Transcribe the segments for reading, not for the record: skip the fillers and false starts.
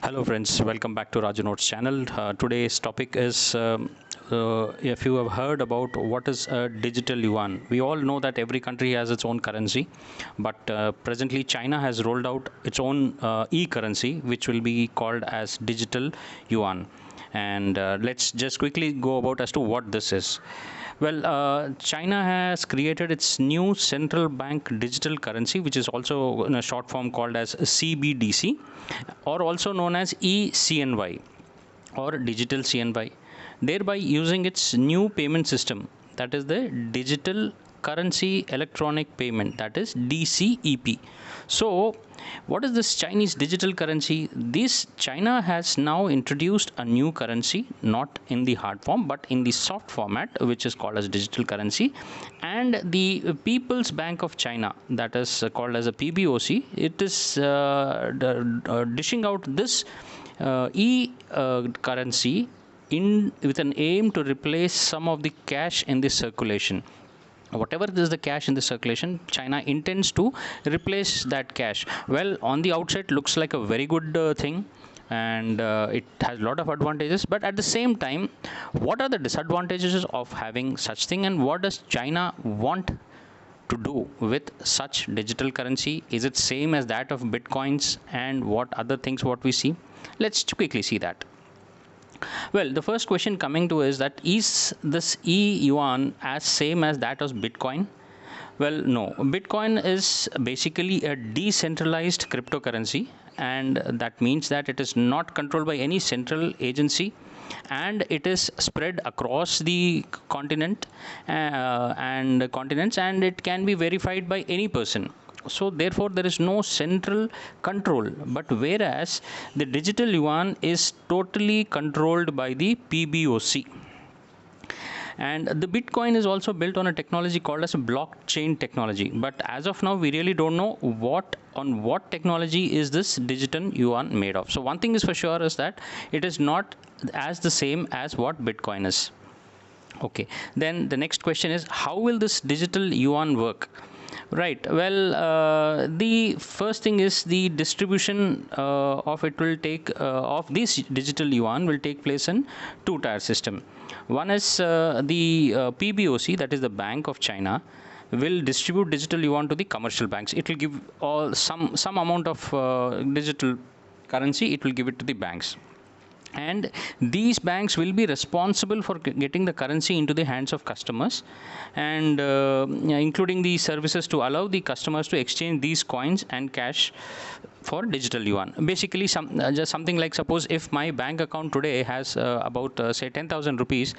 Hello friends, welcome back to Raju Notes channel. Today's topic is if you have heard about what is a digital yuan. We all know that every country has its own currency, but presently China has rolled out its own e-currency which will be called as digital yuan. And let's just quickly go about as to what this is. Well, China has created its new central bank digital currency, which is also in a short form called as CBDC, or also known as eCNY or digital CNY, thereby using its new payment system, that is the digital currency electronic payment, that is DCEP. So what is this Chinese digital currency? This China has now introduced a new currency, not in the hard form but in the soft format, which is called as digital currency. And the People's Bank of China, that is called as a PBOC, it is dishing out this currency in with an aim to replace some of the cash in the circulation. Whatever is the cash in the circulation, China intends to replace that cash. Well, on the outside looks like a very good thing, and it has a lot of advantages, but at the same time, what are the disadvantages of having such thing, and what does China want to do with such digital currency? Is it same as that of bitcoins, and what other things what we see? Let's quickly see that. Well, the first question coming to is that is this e-yuan as same as that of Bitcoin? Well, no. Bitcoin is basically a decentralized cryptocurrency, and that means that it is not controlled by any central agency, and it is spread across the continent and continents, and it can be verified by any person. So therefore there is no central control, but whereas the digital yuan is totally controlled by the PBOC. And the Bitcoin is also built on a technology called as a blockchain technology, but as of now we really don't know what technology is this digital yuan made of. So one thing is for sure is that it is not as the same as what Bitcoin is. Okay, then the next question is, how will this digital yuan work? Right. Well, the first thing is the distribution of it will take of this digital yuan will take place in two-tier system. One is the PBOC, that is the Bank of China, will distribute digital yuan to the commercial banks. It will give all some amount of digital currency. It will give it to the banks, and these banks will be responsible for getting the currency into the hands of customers, and including the services to allow the customers to exchange these coins and cash for digital yuan. Basically just something like, suppose if my bank account today has about say 10,000 rupees,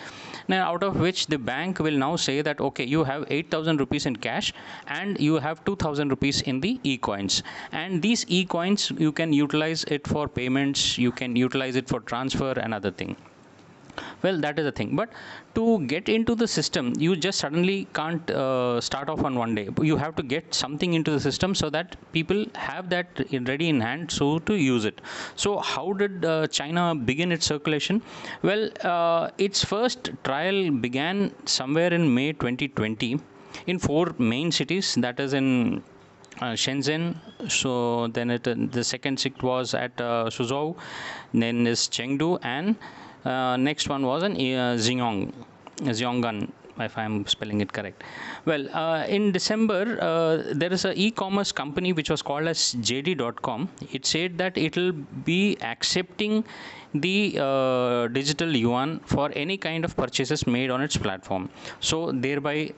now out of which the bank will now say that okay, you have 8,000 rupees in cash and you have 2,000 rupees in the e-coins, and these e-coins you can utilize it for payments, you can utilize it for transfer and other thing. Well, that is the thing, but to get into the system you just suddenly can't start off on one day. You have to get something into the system so that people have that ready in hand so to use it. So how did China begin its circulation? Well, its first trial began somewhere in May 2020 in 4 main cities, that is in Shenzhen. So then the second city was at Suzhou, then is Chengdu, and next one was in Zhonggan, if I am spelling it correct. Well, in December, there is a e-commerce company which was called as JD.com. It said that it will be accepting the digital yuan for any kind of purchases made on its platform. So thereby,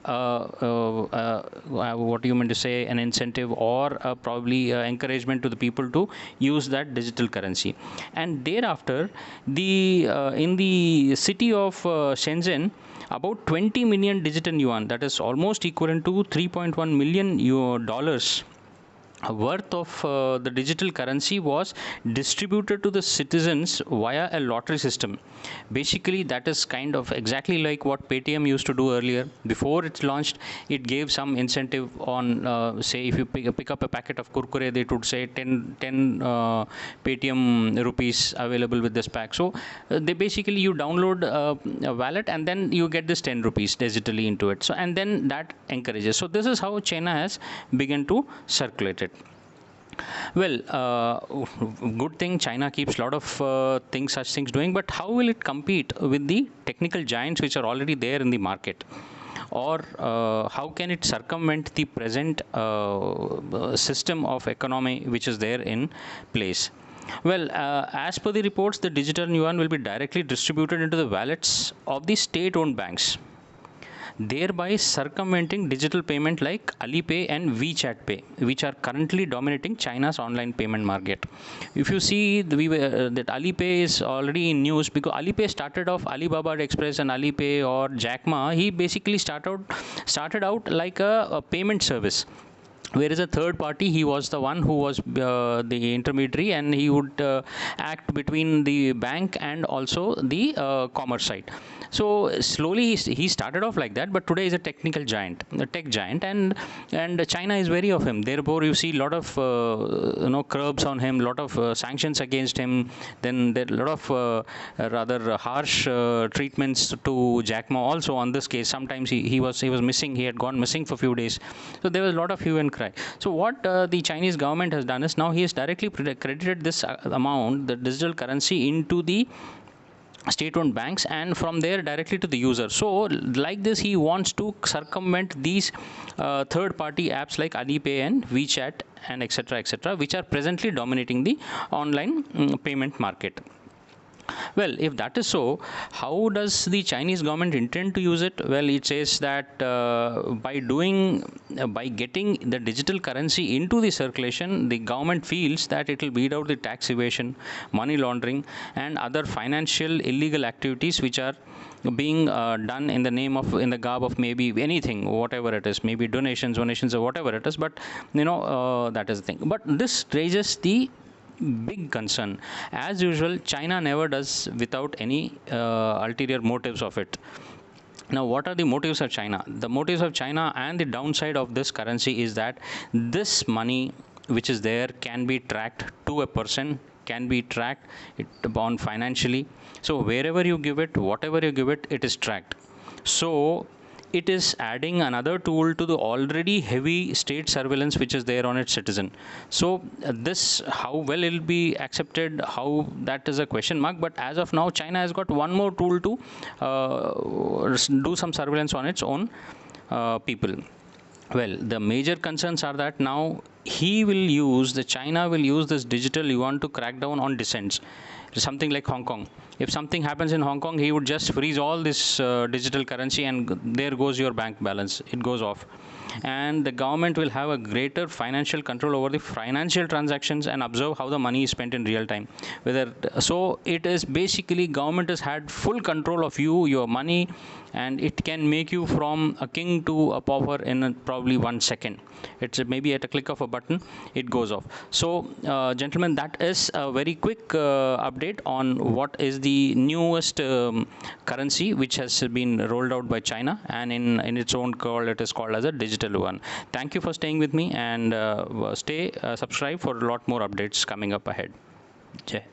what you meant to say, an incentive or probably encouragement to the people to use that digital currency. And thereafter, the in the city of Shenzhen, about 20 million digital yuan, that is almost equivalent to $3.1 million worth of the digital currency was distributed to the citizens via a lottery system. Basically that is kind of exactly like what Paytm used to do earlier. Before it launched, it gave some incentive on say if you pick up a packet of Kurkure, they would say 10 Paytm rupees available with this pack. So they basically, you download a wallet and then you get this 10 rupees digitally into it. So and then that encourages. So this is how China has begun to circulate it. Well, good thing China keeps a lot of such things doing, but how will it compete with the technical giants which are already there in the market? Or how can it circumvent the present system of economy which is there in place? Well, as per the reports, the digital yuan will be directly distributed into the wallets of the state-owned banks, thereby circumventing digital payment like Alipay and WeChat Pay, which are currently dominating China's online payment market. If you see that Alipay is already in news because Alipay started off Alibaba Express and Alipay or Jack Ma. He basically started out like a payment service, whereas a third party, he was the one who was the intermediary, and he would act between the bank and also the commerce side. So slowly he started off like that, but today is a technical giant, a tech giant, and China is wary of him. Therefore you see a lot of curbs on him, lot of sanctions against him. Then there are a lot of rather harsh treatments to Jack Ma also on this case. Sometimes he was missing, he had gone missing for a few days. So there was a lot of hue and cry. So what the Chinese government has done is now he has directly credited this amount, the digital currency, into the state-owned banks, and from there directly to the user. So like this, he wants to circumvent these third-party apps like Alipay and WeChat and etc., which are presently dominating the online payment market. Well, if that is so, how does the Chinese government intend to use it? Well, it says that by getting the digital currency into the circulation, the government feels that it will weed out the tax evasion, money laundering, and other financial illegal activities which are being done in the garb of maybe anything, whatever it is, maybe donations or whatever it is. But that is the thing. But this raises the big concern. As usual, China never does without any ulterior motives of it. Now, what are the motives of China? The motives of China and the downside of this currency is that this money which is there can be tracked to a person, can be tracked on financially. So wherever you give it, whatever you give it, it is tracked. So it is adding another tool to the already heavy state surveillance which is there on its citizen. So this, how well it will be accepted, how, that is a question mark. But as of now, China has got one more tool to do some surveillance on its own people. Well, the major concerns are that now China will use this digital yuan to crack down on dissents. Something like Hong Kong. If something happens in Hong Kong, he would just freeze all this digital currency, and there goes your bank balance. It goes off. And the government will have a greater financial control over the financial transactions and observe how the money is spent in real time. So it is basically, government has had full control of your money, and it can make you from a king to a pauper in probably 1 second. It's maybe at a click of a button, it goes off. So gentlemen, that is a very quick update on what is the newest currency which has been rolled out by China, and in its own call, it is called as a digital yuan. Thank you for staying with me, and stay subscribed for a lot more updates coming up ahead. Jai.